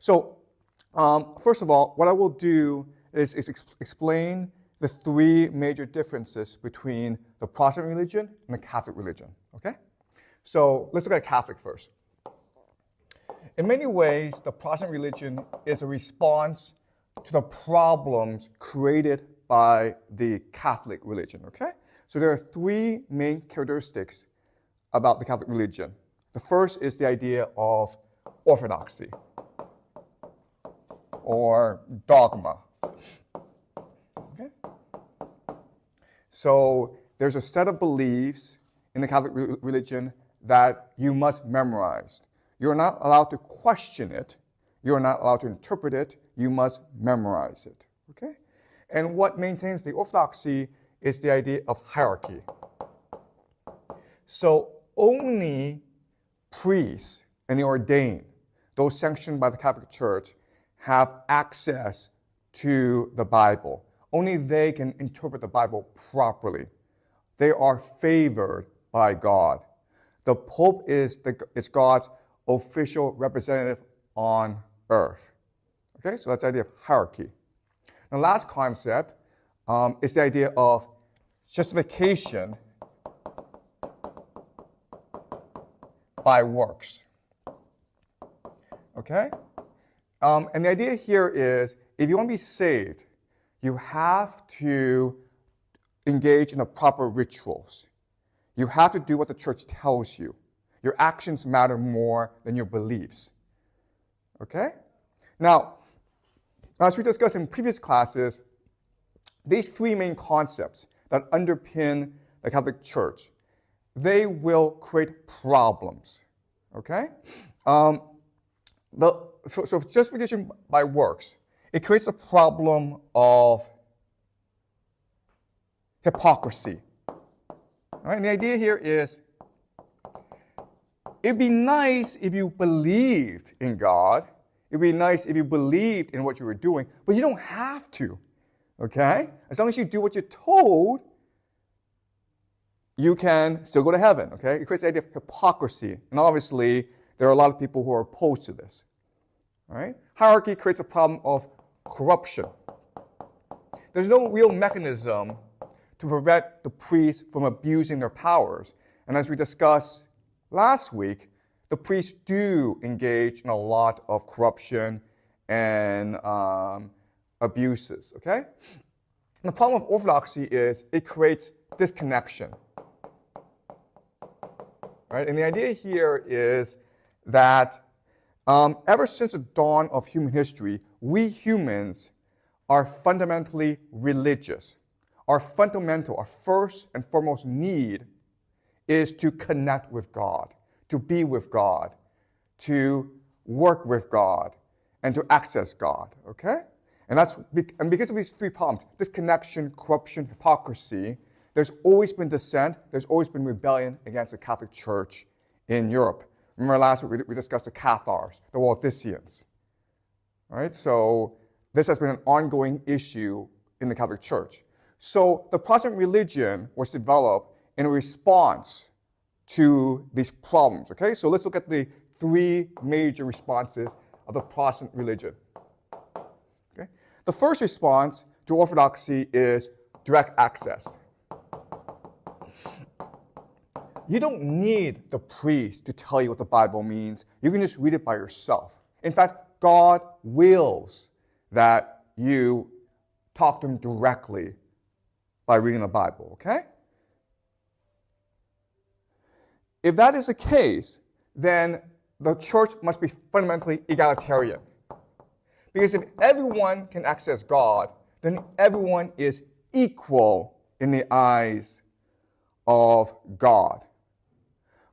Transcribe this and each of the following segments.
So first of all, what I will do is explain the three major differences between the Protestant religion and the Catholic religion, okay? So let's look at Catholic first. In many ways, the Protestant religion is a response to the problems created by the Catholic religion, okay? So there are three main characteristics about the Catholic religion. The first is the idea of orthodoxy or dogma, okay? So there's a set of beliefs in the Catholic religion that you must memorize. You're not allowed to question it. You're not allowed to interpret it. You must memorize it, okay? And what maintains the orthodoxy is the idea of hierarchy. So only priests and the ordained, those sanctioned by the Catholic Church, have access to the Bible. Only they can interpret the Bible properly. They are favored by God. The Pope is God's official representative on earth. Okay, so that's the idea of hierarchy. The last concept is the idea of justification by works. Okay? And the idea here is, if you want to be saved, you have to engage in the proper rituals. You have to do what the church tells you. Your actions matter more than your beliefs. Okay? Now, as we discussed in previous classes, these three main concepts that underpin the Catholic Church, they will create problems. Okay? So justification by works, it creates a problem of hypocrisy. All right? And the idea here is, it'd be nice if you believed in God. It'd be nice if you believed in what you were doing, but you don't have to, okay? As long as you do what you're told, you can still go to heaven, okay? It creates the idea of hypocrisy, and obviously, there are a lot of people who are opposed to this, all right? Hierarchy creates a problem of corruption. There's no real mechanism to prevent the priests from abusing their powers, and as we discussed last week, the priests do engage in a lot of corruption and abuses, okay? And the problem of orthodoxy is it creates disconnection, right? And the idea here is that ever since the dawn of human history, we humans are fundamentally religious. Our first and foremost need is to connect with God, to be with God, to work with God, and to access God, okay? And because of these three problems, disconnection, corruption, hypocrisy, there's always been dissent, there's always been rebellion against the Catholic Church in Europe. Remember last week we discussed the Cathars, the Waldensians, all right? So this has been an ongoing issue in the Catholic Church. So the Protestant religion was developed in response to these problems, okay? So let's look at the three major responses of the Protestant religion, okay? The first response to orthodoxy is direct access. You don't need the priest to tell you what the Bible means. You can just read it by yourself. In fact, God wills that you talk to him directly by reading the Bible, okay? If that is the case, then the church must be fundamentally egalitarian. Because if everyone can access God, then everyone is equal in the eyes of God.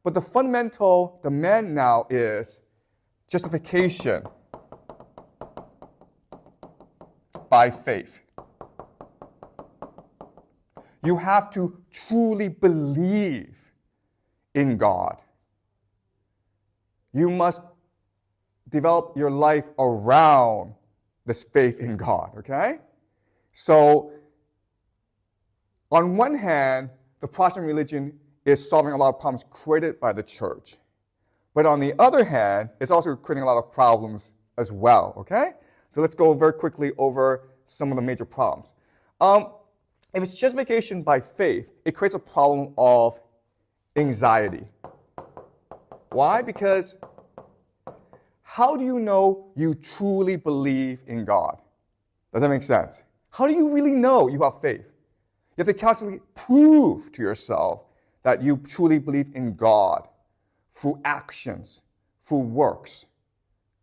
But the fundamental demand now is justification by faith. You have to truly believe in God. You must develop your life around this faith in God, okay? So, on one hand, the Protestant religion is solving a lot of problems created by the church. But on the other hand, it's also creating a lot of problems as well, okay? So let's go very quickly over some of the major problems. If it's justification by faith, it creates a problem of anxiety. Why? Because how do you know you truly believe in God? Does that make sense? How do you really know you have faith? You have to constantly prove to yourself that you truly believe in God through actions, through works.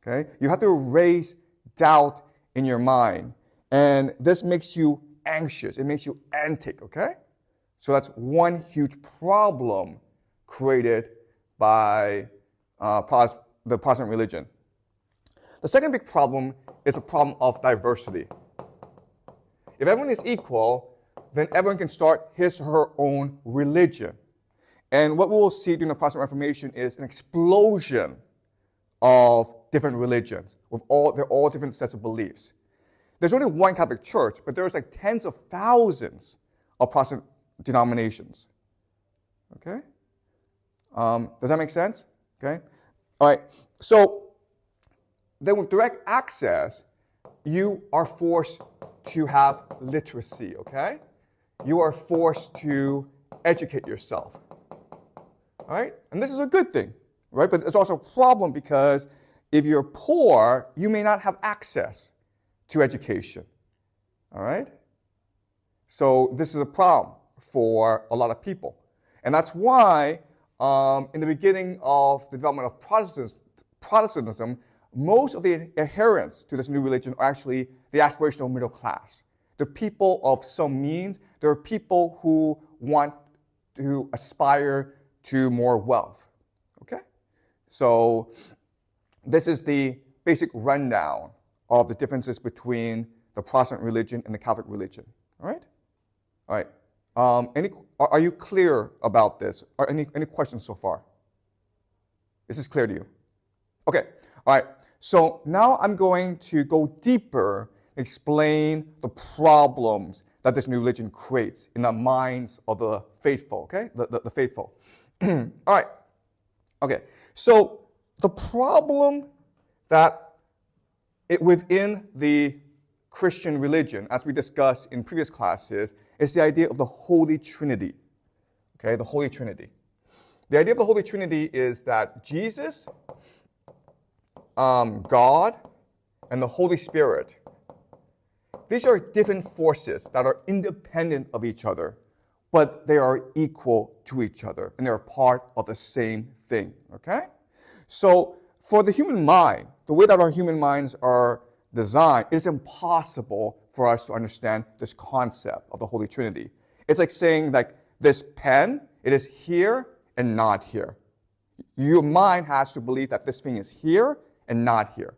Okay? You have to erase doubt in your mind. And this makes you anxious. It makes you antic, okay? So that's one huge problem created by the Protestant religion. The second big problem is a problem of diversity. If everyone is equal, then everyone can start his or her own religion. And what we will see during the Protestant Reformation is an explosion of different religions with they're all different sets of beliefs. There's only one Catholic Church, but there's like tens of thousands of Protestant denominations. Okay? Does that make sense? Okay? All right. So then with direct access, you are forced to have literacy, okay? You are forced to educate yourself. All right? And this is a good thing, right? But it's also a problem because if you're poor, you may not have access to education. All right? So this is a problem for a lot of people. And that's why in the beginning of the development of Protestantism, most of the adherents to this new religion are actually the aspirational middle class. The people of some means. There are people who want to aspire to more wealth. Okay? So this is the basic rundown of the differences between the Protestant religion and the Catholic religion. All right? All right. Are you clear about this? Or any questions so far? Is this clear to you? Okay. All right. So now I'm going to go deeper, explain the problems that this new religion creates in the minds of the faithful, okay? The faithful. All right. Okay. So the problem that within the Christian religion, as we discussed in previous classes, is the idea of the Holy Trinity. Okay, the Holy Trinity. The idea of the Holy Trinity is that Jesus, God, and the Holy Spirit, these are different forces that are independent of each other, but they are equal to each other, and they're part of the same thing, okay? So for the human mind, the way that our human minds are designed, it's impossible for us to understand this concept of the Holy Trinity. It's like saying like this pen, it is here and not here. Your mind has to believe that this thing is here and not here.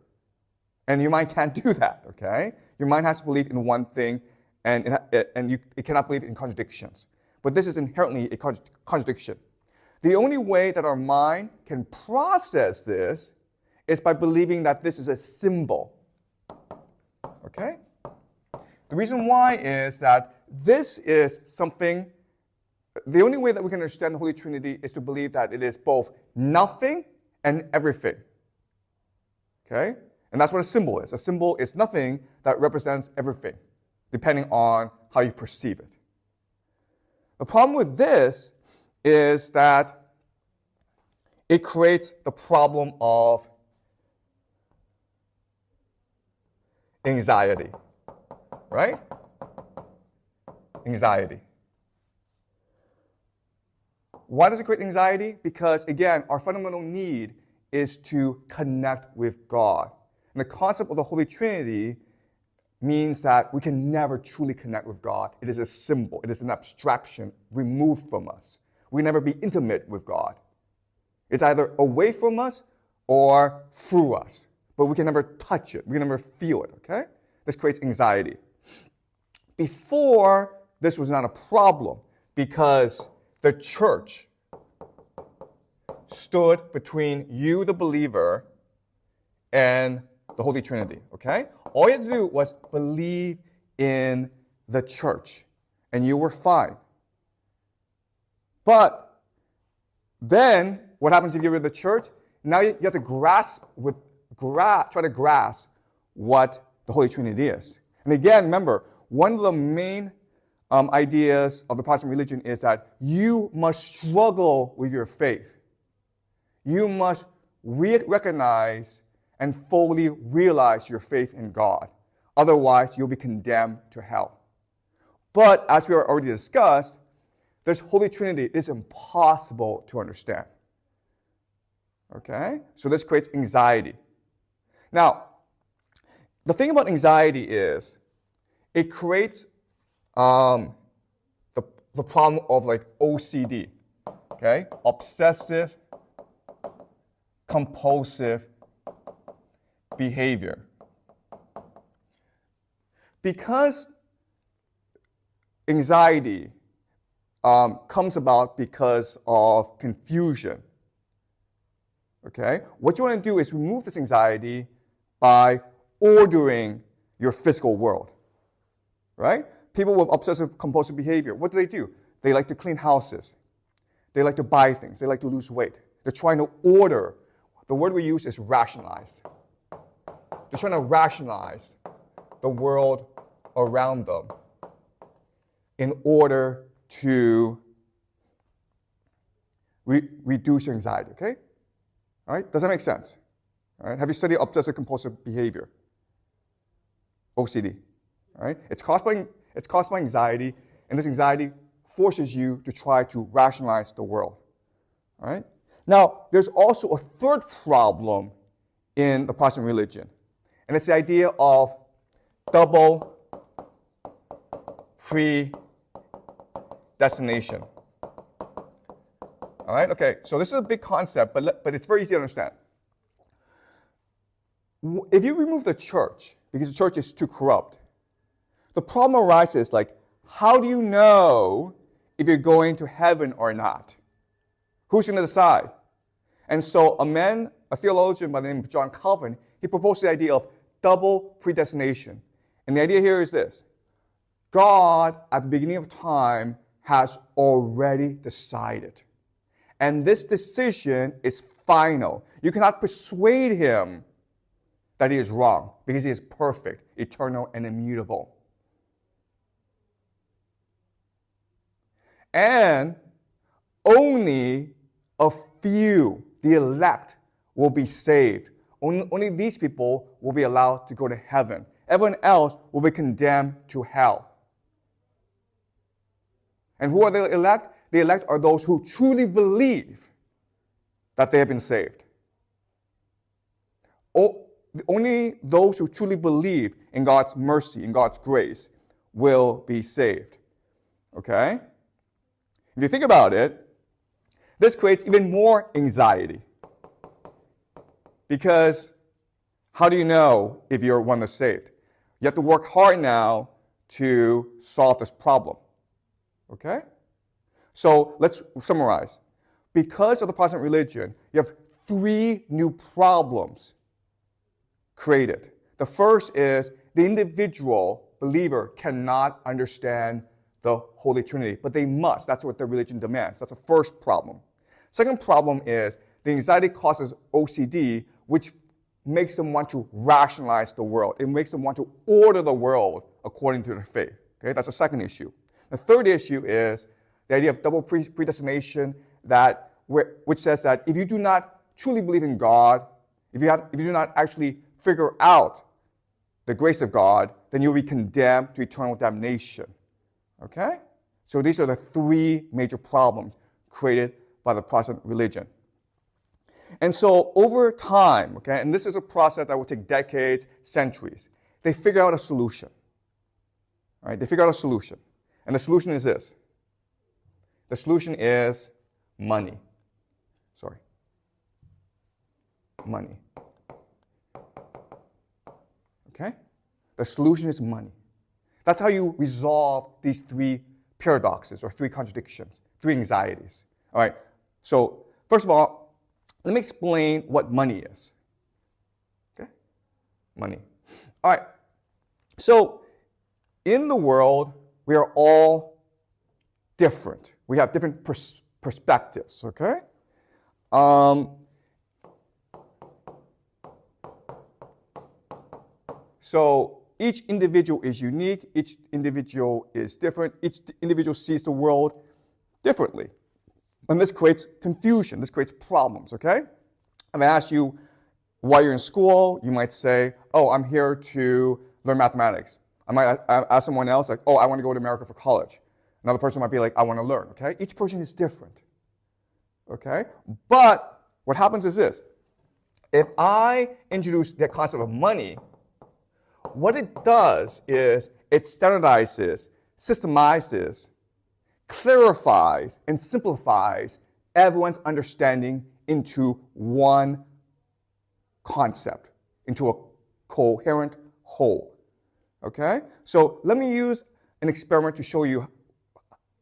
And your mind can't do that, okay? Your mind has to believe in one thing, and it cannot believe in contradictions. But this is inherently a contradiction. The only way that our mind can process this is by believing that this is a symbol, okay? The reason why is that this is something, the only way that we can understand the Holy Trinity is to believe that it is both nothing and everything. Okay? And that's what a symbol is. A symbol is nothing that represents everything, depending on how you perceive it. The problem with this is that it creates the problem of anxiety. Right? Anxiety. Why does it create anxiety? Because, again, our fundamental need is to connect with God. And the concept of the Holy Trinity means that we can never truly connect with God. It is a symbol. It is an abstraction removed from us. We can never be intimate with God. It's either away from us or through us. But we can never touch it. We can never feel it, okay? This creates anxiety. Before, this was not a problem because the church stood between you, the believer, and the Holy Trinity, okay? All you had to do was believe in the church, and you were fine. But then, what happens if you get rid of the church? Now you have to try to grasp what the Holy Trinity is. And again, remember, one of the main ideas of the Protestant religion is that you must struggle with your faith. You must recognize and fully realize your faith in God. Otherwise, you'll be condemned to hell. But as we already discussed, this Holy Trinity is impossible to understand. Okay? So this creates anxiety. Now, the thing about anxiety is it creates the problem of like OCD, okay? Obsessive compulsive behavior. Because anxiety comes about because of confusion, okay? What you want to do is remove this anxiety by ordering your physical world, right? People with obsessive compulsive behavior, what do? They like to clean houses. They like to buy things. They like to lose weight. They're trying to order. The word we use is rationalize. They're trying to rationalize the world around them in order to reduce your anxiety, okay? All right, does that make sense? All right, have you studied obsessive compulsive behavior? OCD, all right? It's caused by anxiety, and this anxiety forces you to try to rationalize the world, all right? Now, there's also a third problem in the Protestant religion, and it's the idea of double predestination. All right, okay, so this is a big concept, but it's very easy to understand. If you remove the church, because the church is too corrupt, the problem arises like, how do you know if you're going to heaven or not? Who's going to decide? And so a theologian by the name of John Calvin, he proposed the idea of double predestination. And the idea here is this. God, at the beginning of time, has already decided. And this decision is final. You cannot persuade him that he is wrong, because he is perfect, eternal, and immutable. And only a few, the elect, will be saved. Only these people will be allowed to go to heaven. Everyone else will be condemned to hell. And who are the elect? The elect are those who truly believe that they have been saved. Only those who truly believe in God's mercy, in God's grace, will be saved. Okay? If you think about it, this creates even more anxiety. Because how do you know if you're one that's saved? You have to work hard now to solve this problem. Okay? So let's summarize. Because of the Protestant religion, you have 3 new problems created. The first is the individual believer cannot understand the Holy Trinity, but they must. That's what the religion demands. That's the first problem. Second problem is the anxiety causes OCD, which makes them want to rationalize the world. It makes them want to order the world according to their faith. Okay, that's the second issue. The third issue is the idea of double predestination, which says that if you do not truly believe in God, if you do not actually figure out the grace of God, then you'll be condemned to eternal damnation. Okay? So these are the 3 major problems created by the Protestant religion. And so over time, okay, and this is a process that will take decades, centuries, they figure out a solution. All right? They figure out a solution. And the solution is this. The solution is money. Sorry. Money. Okay? The solution is money. That's how you resolve these 3 paradoxes or 3 contradictions, 3 anxieties. All right. So first of all, let me explain what money is. Okay? Money. All right. So in the world, we are all different. We have different perspectives. Okay? So each individual is unique. Each individual is different. Each individual sees the world differently. And this creates confusion. This creates problems, okay? If I ask you why you're in school, you might say, oh, I'm here to learn mathematics. I might ask someone else, like, oh, I want to go to America for college. Another person might be like, I want to learn, okay? Each person is different, okay? But what happens is this. If I introduce the concept of money, what it does is it standardizes, systemizes, clarifies, and simplifies everyone's understanding into one concept, into a coherent whole. Okay? So let me use an experiment to show you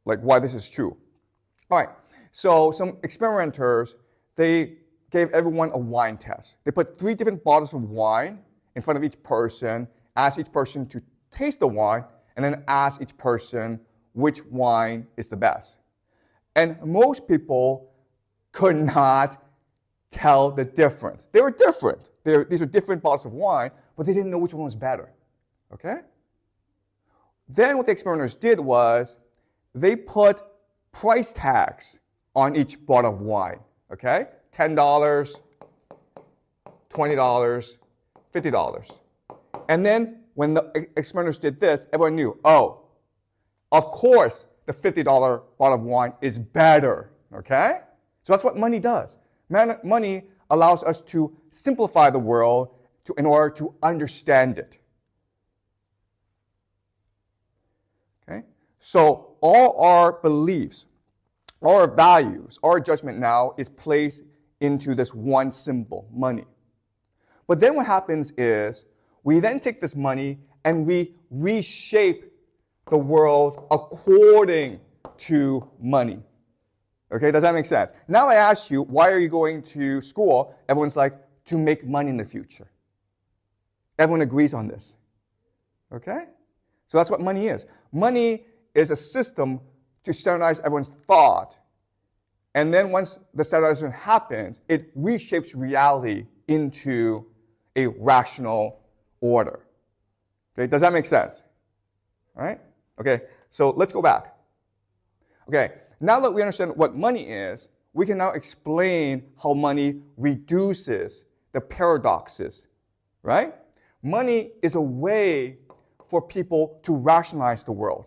like why this is true. All right. So some experimenters, they gave everyone a wine test. They put 3 different bottles of wine in front of each person, asked each person to taste the wine, and then asked each person which wine is the best. And most people could not tell the difference. They were different. These are different bottles of wine, but they didn't know which one was better. Okay? Then what the experimenters did was they put price tags on each bottle of wine. Okay? $10, $20, $50. And then when the experimenters did this, everyone knew, oh, of course the $50 bottle of wine is better. Okay? So that's what money does. Money allows us to simplify the world in order to understand it. Okay? So all our beliefs, all our values, our judgment now is placed into this one symbol, money. But then what happens is we then take this money and we reshape the world according to money. Okay, does that make sense? Now I ask you, why are you going to school? Everyone's like, to make money in the future. Everyone agrees on this. Okay? So that's what money is. Money is a system to standardize everyone's thought. And then once the standardization happens, it reshapes reality into a rational order. Okay, does that make sense? All right? Okay, so let's go back. Okay, now that we understand what money is, we can now explain how money reduces the paradoxes, right? Money is a way for people to rationalize the world.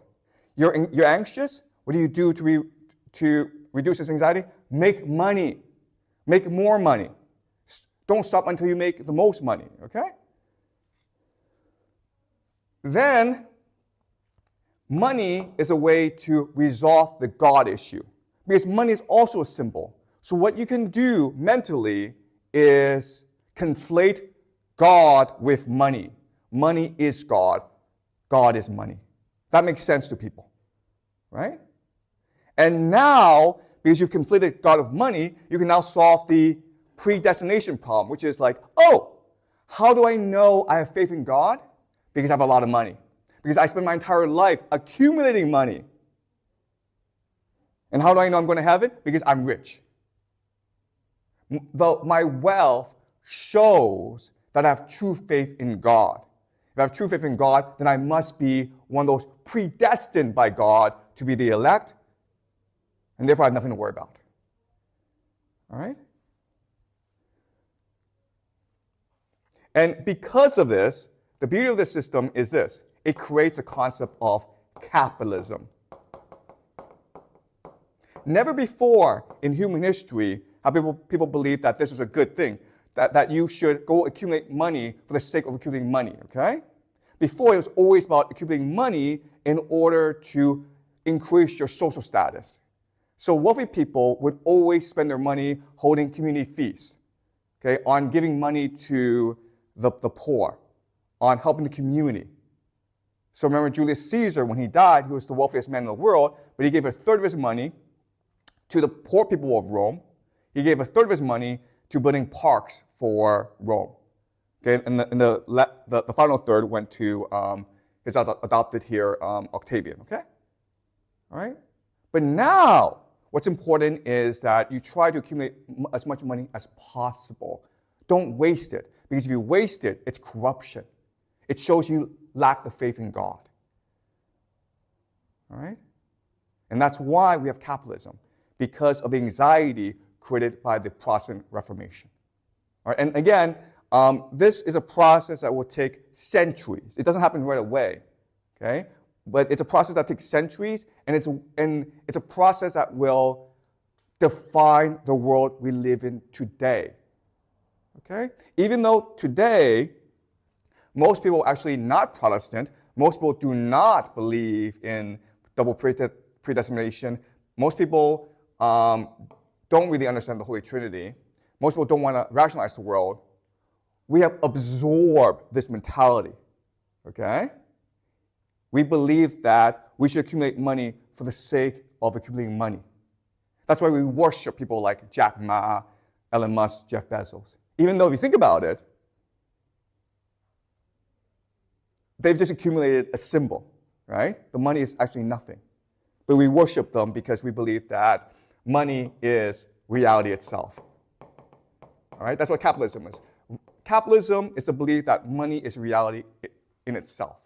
You're anxious? What do you do to reduce this anxiety? Make money. Make more money. Don't stop until you make the most money, okay? Then, money is a way to resolve the God issue. Because money is also a symbol. So what you can do mentally is conflate God with money. Money is God. God is money. That makes sense to people, right? And now, because you've conflated God with money, you can now solve the predestination problem, which is like, oh, how do I know I have faith in God? Because I have a lot of money. Because I spend my entire life accumulating money. And how do I know I'm going to have it? Because I'm rich. My wealth shows that I have true faith in God. If I have true faith in God, then I must be one of those predestined by God to be the elect, and therefore I have nothing to worry about. All right? And because of this, the beauty of this system is this. It creates a concept of capitalism. Never before in human history have people believed that this was a good thing, that you should go accumulate money for the sake of accumulating money, okay? Before, it was always about accumulating money in order to increase your social status. So wealthy people would always spend their money holding community feasts, okay, on giving money to the poor, on helping the community. So remember Julius Caesar, when he died, he was the wealthiest man in the world, but he gave a third of his money to the poor people of Rome. He gave a third of his money to building parks for Rome. Okay, and the final third went to his adopted here, Octavian, okay? All right? But now, what's important is that you try to accumulate as much money as possible. Don't waste it, because if you waste it, it's corruption. It shows you lack the faith in God. All right? And that's why we have capitalism, because of the anxiety created by the Protestant Reformation. All right? And again, this is a process that will take centuries. It doesn't happen right away, okay? But it's a process that takes centuries, and it's a process that will define the world we live in today. Okay? Even though today, most people are actually not Protestant, most people do not believe in double predestination, most people don't really understand the Holy Trinity, most people don't want to rationalize the world, we have absorbed this mentality. Okay? We believe that we should accumulate money for the sake of accumulating money. That's why we worship people like Jack Ma, Elon Musk, Jeff Bezos. Even though if you think about it, they've just accumulated a symbol, right? The money is actually nothing. But we worship them because we believe that money is reality itself. All right? That's what capitalism is. Capitalism is the belief that money is reality in itself.